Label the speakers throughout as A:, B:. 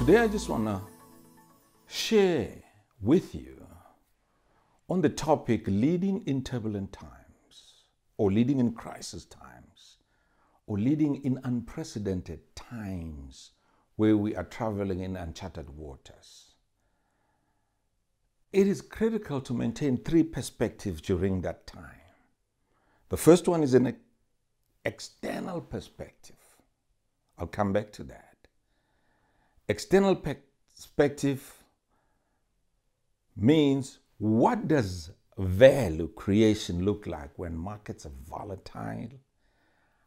A: Today I just want to share with you on the topic leading in turbulent times, or leading in crisis times, or leading in unprecedented times where we are traveling in uncharted waters. It is critical to maintain three perspectives during that time. The first one is an external perspective. I'll come back to that. External perspective means, what does value creation look like when markets are volatile?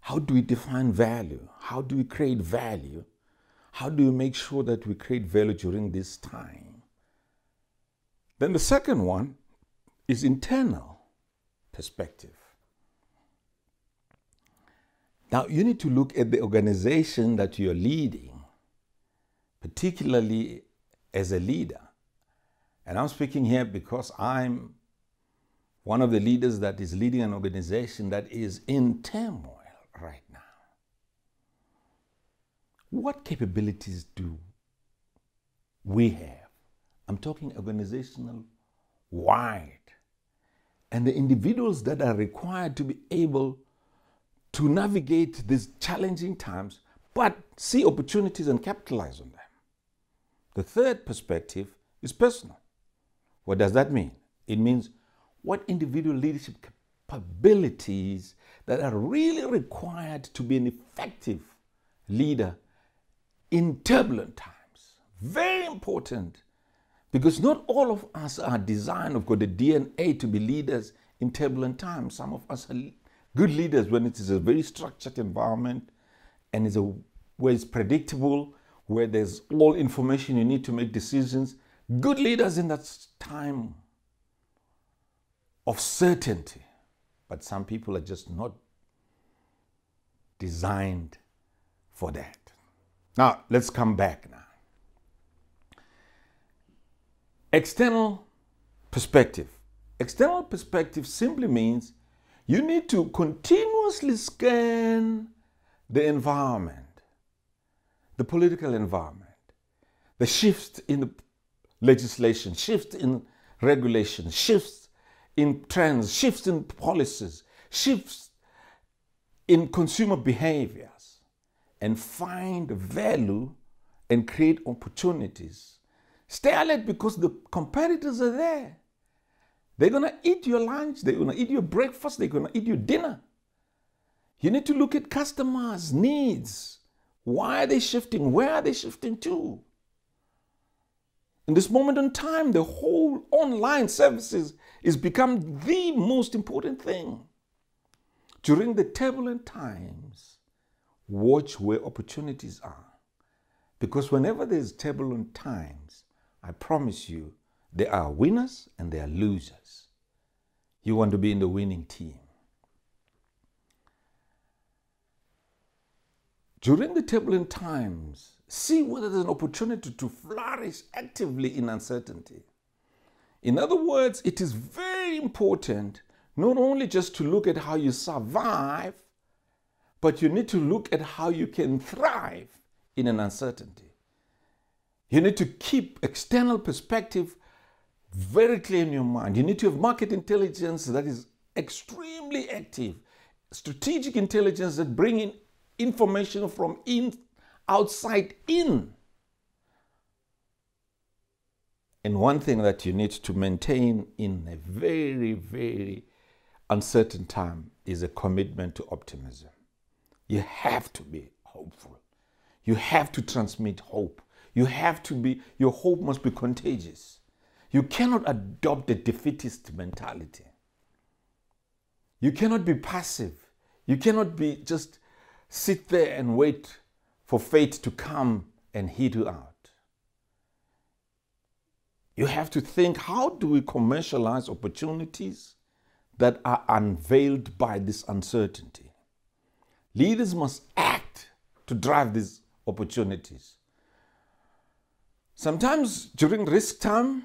A: How do we define value? How do we create value? How do we make sure that we create value during this time? Then the second one is internal perspective. Now you need to look at the organization that you're leading, particularly as a leader. And I'm speaking here because I'm one of the leaders that is leading an organization that is in turmoil right now. What capabilities do we have? I'm talking organizational wide. And the individuals that are required to be able to navigate these challenging times, but see opportunities and capitalize on them. The third perspective is personal. What does that mean? It means what individual leadership capabilities that are really required to be an effective leader in turbulent times. Very important, because not all of us are designed or got the DNA to be leaders in turbulent times. Some of us are good leaders when it is a very structured environment and where it's predictable, where there's all information you need to make decisions. Good leaders in that time of certainty. But some people are just not designed for that. Now, let's come back now. External perspective. External perspective simply means you need to continuously scan the environment, the political environment, the shifts in the legislation, shifts in regulation, shifts in trends, shifts in policies, shifts in consumer behaviors, and find value and create opportunities. Stay alert because the competitors are there. They're going to eat your lunch, they're going to eat your breakfast, they're going to eat your dinner. You need to look at customers' needs. Why are they shifting? Where are they shifting to? In this moment in time, the whole online services is become the most important thing. During the turbulent times, watch where opportunities are. Because whenever there's turbulent times, I promise you, there are winners and there are losers. You want to be in the winning team. During the turbulent times, see whether there's an opportunity to flourish actively in uncertainty. In other words, it is very important not only just to look at how you survive, but you need to look at how you can thrive in an uncertainty. You need to keep external perspective very clear in your mind. You need to have market intelligence that is extremely active, strategic intelligence that bring in information from outside in. And one thing that you need to maintain in a very, very uncertain time is a commitment to optimism. You have to be hopeful. You have to transmit hope. Your hope must be contagious. You cannot adopt a defeatist mentality. You cannot be passive. You cannot be just sit there and wait for fate to come and hit you out. You have to think, how do we commercialize opportunities that are unveiled by this uncertainty? Leaders must act to drive these opportunities. Sometimes during risk time,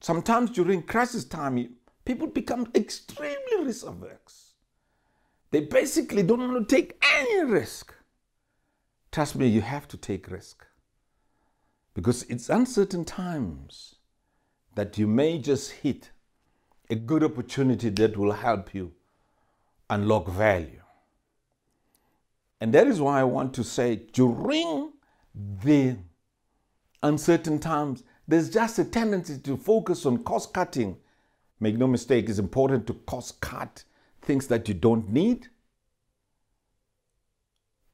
A: sometimes during crisis time, people become extremely risk averse. They basically don't want to take any risk. Trust me, you have to take risk. Because it's uncertain times that you may just hit a good opportunity that will help you unlock value. And that is why I want to say, during the uncertain times, there's just a tendency to focus on cost cutting. Make no mistake, it's important to cost cut things that you don't need.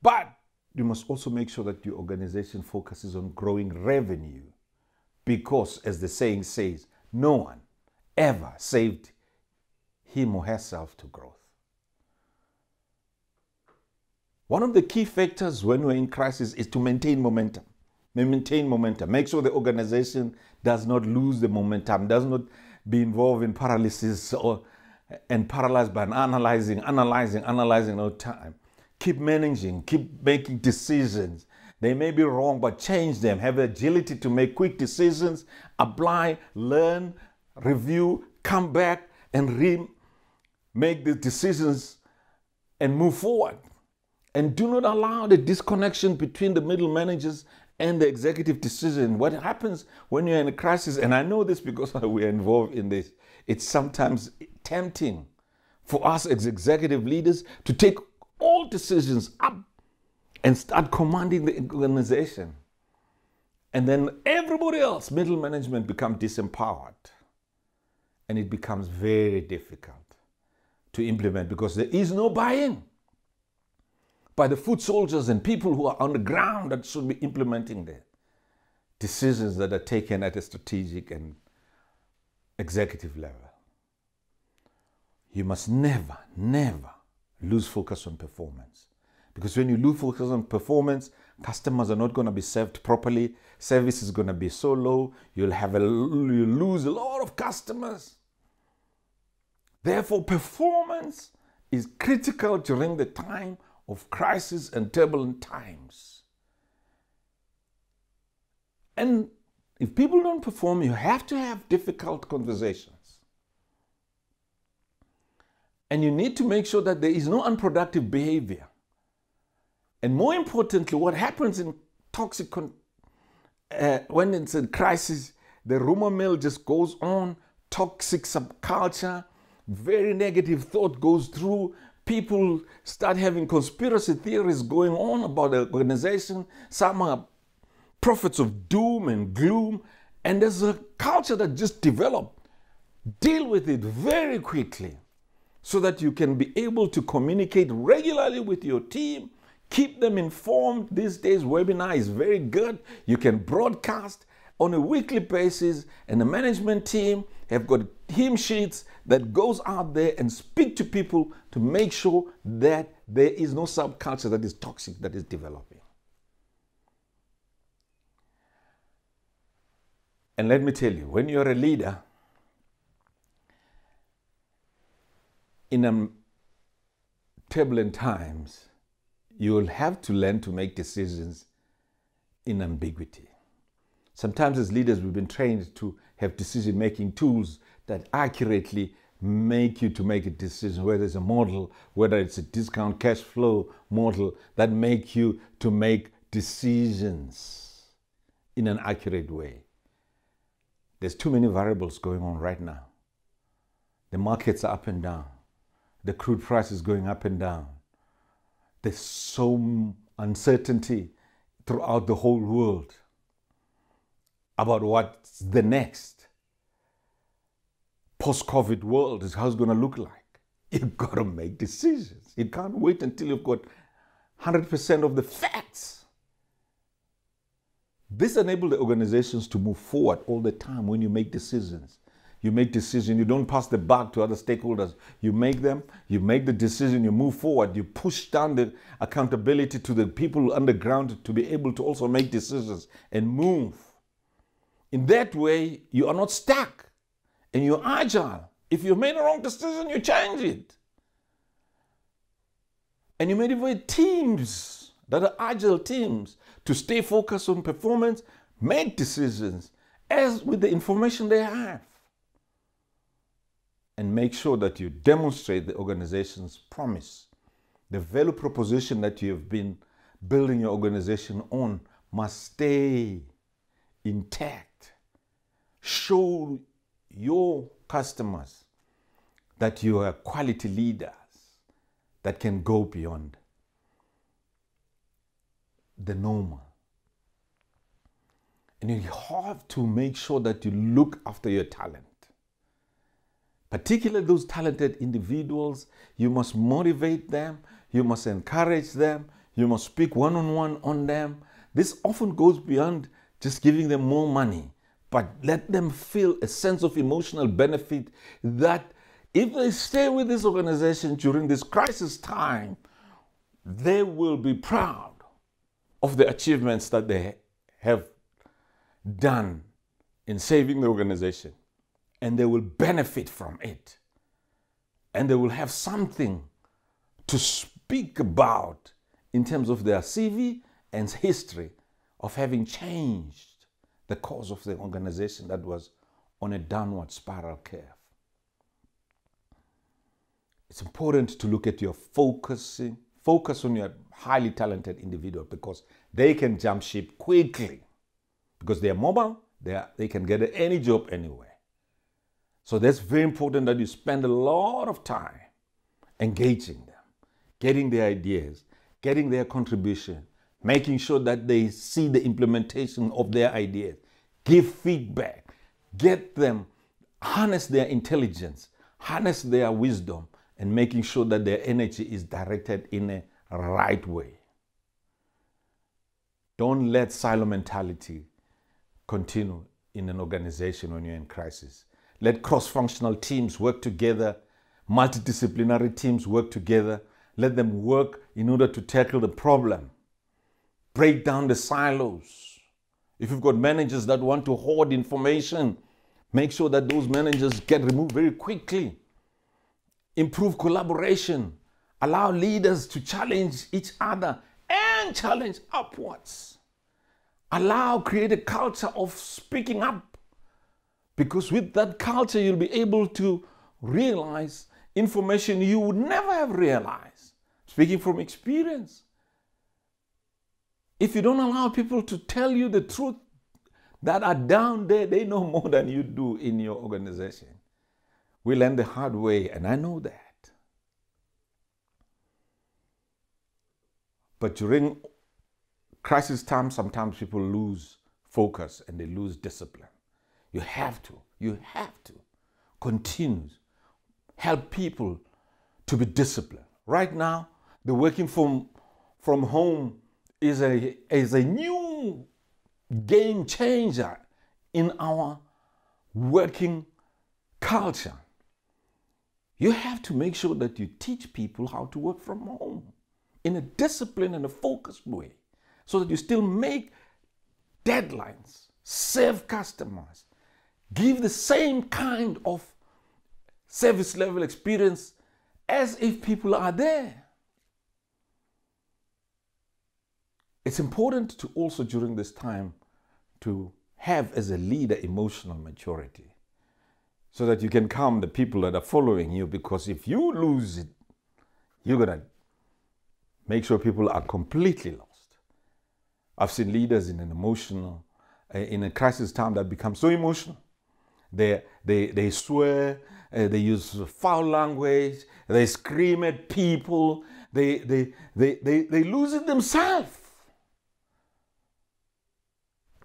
A: But you must also make sure that your organization focuses on growing revenue. Because, as the saying says, no one ever saved him or herself to growth. One of the key factors when we're in crisis is to maintain momentum. Maintain momentum. Make sure the organization does not lose the momentum, does not be involved in paralysis and paralyzed by analyzing all the time. Keep managing, keep making decisions. They may be wrong, but change them. Have the agility to make quick decisions, apply, learn, review, come back and make the decisions and move forward. And do not allow the disconnection between the middle managers and the executive decision. What happens when you're in a crisis, and I know this because we're involved in this, it's sometimes tempting for us as executive leaders to take all decisions up and start commanding the organization. And then everybody else, middle management, become disempowered. And it becomes very difficult to implement because there is no buy-in by the foot soldiers and people who are on the ground that should be implementing the decisions that are taken at a strategic and executive level. You must never, never lose focus on performance. Because when you lose focus on performance, customers are not going to be served properly. Service is going to be so low. You'll lose a lot of customers. Therefore, performance is critical during the time of crisis and turbulent times. And if people don't perform, you have to have difficult conversations. And you need to make sure that there is no unproductive behavior. And more importantly, what happens in toxic, when it's in crisis, the rumor mill just goes on, toxic subculture, very negative thought goes through. People start having conspiracy theories going on about the organization. Some are prophets of doom and gloom. And there's a culture that just developed. Deal with it very quickly so that you can be able to communicate regularly with your team. Keep them informed. These days, webinar is very good. You can broadcast on a weekly basis, and the management team have got hymn sheets that goes out there and speak to people to make sure that there is no subculture that is toxic that is developing. And let me tell you, when you're a leader in turbulent times, you will have to learn to make decisions in ambiguity. Sometimes as leaders, we've been trained to have decision-making tools that accurately make you to make a decision, whether it's a model, whether it's a discount cash flow model, that make you to make decisions in an accurate way. There's too many variables going on right now. The markets are up and down. The crude price is going up and down. There's so uncertainty throughout the whole world about what's the next post-COVID world is how it's going to look like. You've got to make decisions. You can't wait until you've got 100% of the facts. This enables the organizations to move forward all the time when you make decisions. You make decisions, you don't pass the buck to other stakeholders. You make them, you make the decision, you move forward, you push down the accountability to the people on the ground to be able to also make decisions and move. In that way, you are not stuck and you're agile. If you made a wrong decision, you change it. And you motivate teams that are agile teams to stay focused on performance, make decisions as with the information they have. And make sure that you demonstrate the organization's promise. The value proposition that you have been building your organization on must stay intact. Show your customers that you are quality leaders that can go beyond the normal. And you have to make sure that you look after your talent. Particularly those talented individuals, you must motivate them, you must encourage them, you must speak one-on-one on them. This often goes beyond just giving them more money, but let them feel a sense of emotional benefit that if they stay with this organization during this crisis time, they will be proud of the achievements that they have done in saving the organization, and they will benefit from it, and they will have something to speak about in terms of their CV and history of having changed the course of the organization that was on a downward spiral curve. It's important to look at your focus on your highly talented individual, because they can jump ship quickly. Because they are mobile, they can get any job anywhere. So that's very important that you spend a lot of time engaging them, getting their ideas, getting their contribution, making sure that they see the implementation of their ideas, give feedback, get them, harness their intelligence, harness their wisdom, and making sure that their energy is directed in a right way. Don't let silo mentality continue in an organization when you're in crisis. Let cross-functional teams work together, multidisciplinary teams work together. Let them work in order to tackle the problem. Break down the silos. If you've got managers that want to hoard information, make sure that those managers get removed very quickly. Improve collaboration. Allow leaders to challenge each other and challenge upwards. Create a culture of speaking up, because with that culture you'll be able to realize information you would never have realized. Speaking from experience. If you don't allow people to tell you the truth that are down there, they know more than you do in your organization. We learn the hard way, and I know that. But during crisis time, sometimes people lose focus and they lose discipline. You have to continue, help people to be disciplined. Right now, the working from home is a new game changer in our working culture. You have to make sure that you teach people how to work from home in a disciplined and a focused way, so that you still make deadlines, serve customers, give the same kind of service level experience as if people are there. It's important to also during this time to have as a leader emotional maturity, so that you can calm the people that are following you, because if you lose it, you're going to make sure people are completely lost. I've seen leaders in in a crisis time that become so emotional. They swear, they use foul language, they scream at people, they lose it themselves.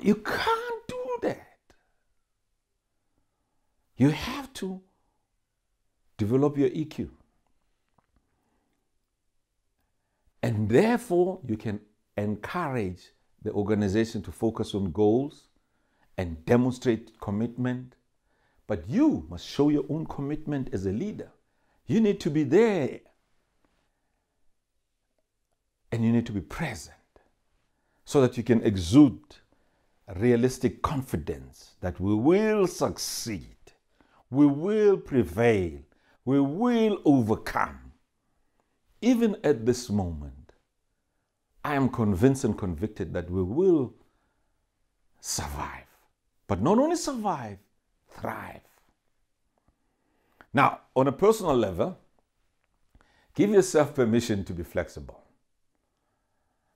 A: You can't do that. You have to develop your EQ. And therefore, you can encourage the organization to focus on goals and demonstrate commitment. But you must show your own commitment as a leader. You need to be there. And you need to be present, so that you can exude realistic confidence that we will succeed, we will prevail, we will overcome. Even at this moment, I am convinced and convicted that we will survive. But not only survive, thrive. Now, on a personal level, give yourself permission to be flexible.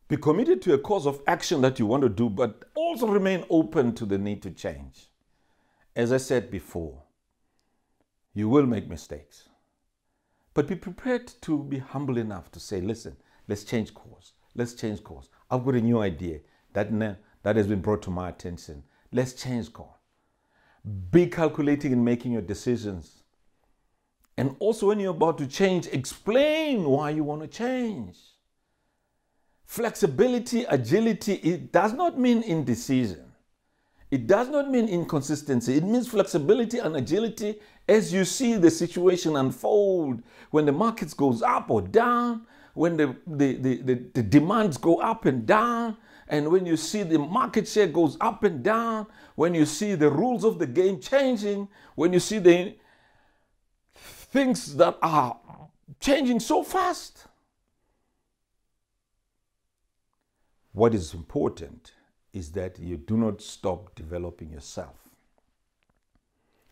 A: Be committed to a course of action that you want to do, but also remain open to the need to change. As I said before, you will make mistakes. But be prepared to be humble enough to say, listen, let's change course. Let's change course. I've got a new idea that has been brought to my attention. Let's change course. Be calculating in making your decisions. And also when you're about to change, explain why you want to change. Flexibility, agility, it does not mean indecision. It does not mean inconsistency. It means flexibility and agility as you see the situation unfold. When the markets goes up or down, when the demands go up and down, and when you see the market share goes up and down, when you see the rules of the game changing, when you see the things that are changing so fast. What is important is that you do not stop developing yourself,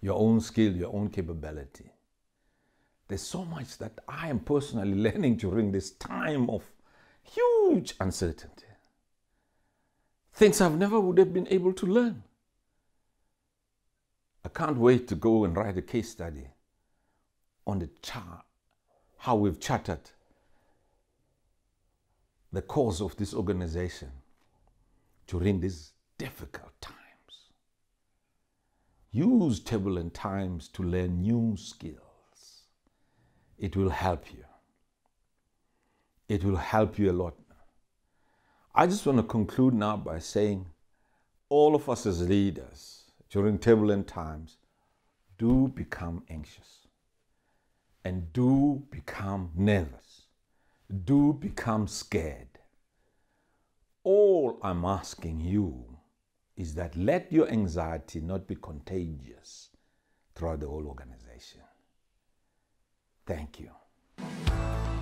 A: your own skill, your own capability. There's so much that I am personally learning during this time of huge uncertainty. Things I've never would have been able to learn. I can't wait to go and write a case study on the chart, how we've charted the course of this organization during these difficult times. Use turbulent times to learn new skills. It will help you. It will help you a lot. I just want to conclude now by saying all of us as leaders during turbulent times do become anxious and do become nervous, do become scared. All I'm asking you is that let your anxiety not be contagious throughout the whole organization. Thank you.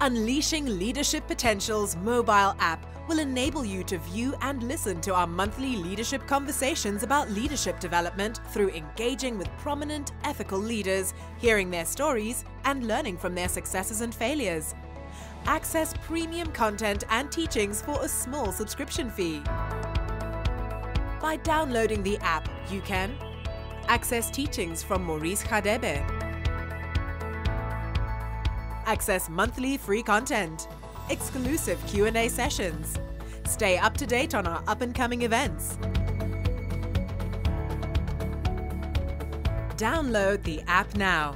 B: Unleashing Leadership Potential's mobile app will enable you to view and listen to our monthly leadership conversations about leadership development through engaging with prominent ethical leaders, hearing their stories, and learning from their successes and failures. Access premium content and teachings for a small subscription fee. By downloading the app, you can access teachings from Maurice Radebe, access monthly free content, exclusive Q&A sessions, stay up to date on our up-and-coming events. Download the app now.